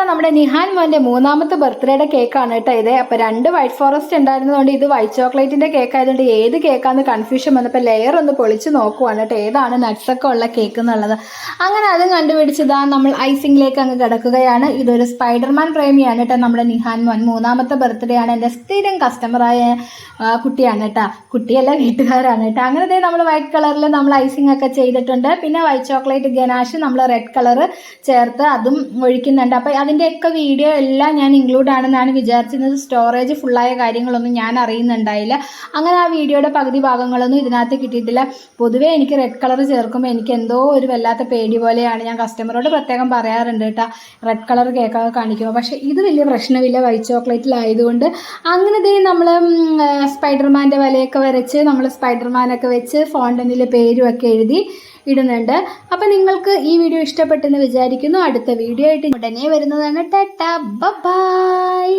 നമ്മുടെ നിഹാൻ മോന്റെ മൂന്നാമത്തെ ബർത്ത്ഡേയുടെ കേക്കാണ് കേട്ടോ ഇത്. അപ്പോൾ 2 വൈറ്റ് ഫോറസ്റ്റ് ഉണ്ടായിരുന്നതുകൊണ്ട് ഇത് വൈറ്റ് ചോക്ലേറ്റിന്റെ കേക്ക് ആയതുകൊണ്ട് ഏത് കേക്കാന്ന് കൺഫ്യൂഷൻ വന്നപ്പോൾ ലെയർ ഒന്ന് പൊളിച്ച് നോക്കുവാണ് കേട്ടോ ഏതാണ് നട്ട്സ് ഒക്കെ ഉള്ള കേക്ക് എന്നുള്ളത്. അങ്ങനെ അതും കണ്ടുപിടിച്ചതാ നമ്മൾ ഐസിംഗിലേക്ക് അങ്ങ് കിടക്കുകയാണ്. ഇതൊരു സ്പൈഡർമാൻ പ്രേമിയാണ് കേട്ടോ നമ്മുടെ നിഹാൻ മോൻ. മൂന്നാമത്തെ ബർത്ത്ഡേ ആണ്. എൻ്റെ സ്ഥിരം കസ്റ്റമറായ കുട്ടിയാണ് കേട്ടോ. കുട്ടിയല്ല വീട്ടുകാരാണ് കേട്ടോ. അങ്ങനെ നമ്മൾ വൈറ്റ് കളറിൽ നമ്മൾ ഐസിംഗ് ഒക്കെ ചെയ്തിട്ടുണ്ട്. പിന്നെ വൈറ്റ് ചോക്ലേറ്റ് ഗനാഷ് നമ്മൾ റെഡ് കളർ ചേർത്ത് അതും ഒഴിക്കുന്നുണ്ട്. അപ്പോൾ അതിൻ്റെയൊക്കെ വീഡിയോ എല്ലാം ഞാൻ ഇൻക്ലൂഡ് ആണെന്നാണ് വിചാരിച്ചിരുന്നത്. സ്റ്റോറേജ് ഫുള്ളായ കാര്യങ്ങളൊന്നും ഞാൻ അറിയുന്നുണ്ടായില്ല. അങ്ങനെ ആ വീഡിയോയുടെ പകുതി ഭാഗങ്ങളൊന്നും ഇതിനകത്ത് കിട്ടിയിട്ടില്ല. പൊതുവേ എനിക്ക് റെഡ് കളർ ചേർക്കുമ്പോൾ എനിക്ക് എന്തോ ഒരു വല്ലാത്ത പേടി പോലെയാണ്. ഞാൻ കസ്റ്റമറോട് പ്രത്യേകം പറയാറുണ്ട് കേട്ടോ റെഡ് കളർ കേക്കൊക്കെ കാണിക്കുമ്പോൾ. പക്ഷേ ഇത് വലിയ പ്രശ്നമില്ല വൈറ്റ് ചോക്ലേറ്റിലായതുകൊണ്ട്. അങ്ങനെ നമ്മൾ സ്പൈഡർമാൻ്റെ വലയൊക്കെ വരച്ച് നമ്മൾ സ്പൈഡർമാനൊക്കെ വെച്ച് ഫോണ്ടനിൽ പേരും ഒക്കെ എഴുതി ഇടുന്നുണ്ട്. അപ്പം നിങ്ങൾക്ക് ഈ വീഡിയോ ഇഷ്ടപ്പെട്ടെന്ന് വിചാരിക്കുന്നു. അടുത്ത വീഡിയോ ആയിട്ട് ഉടനെ വരുന്നതാണ്. Tata bye.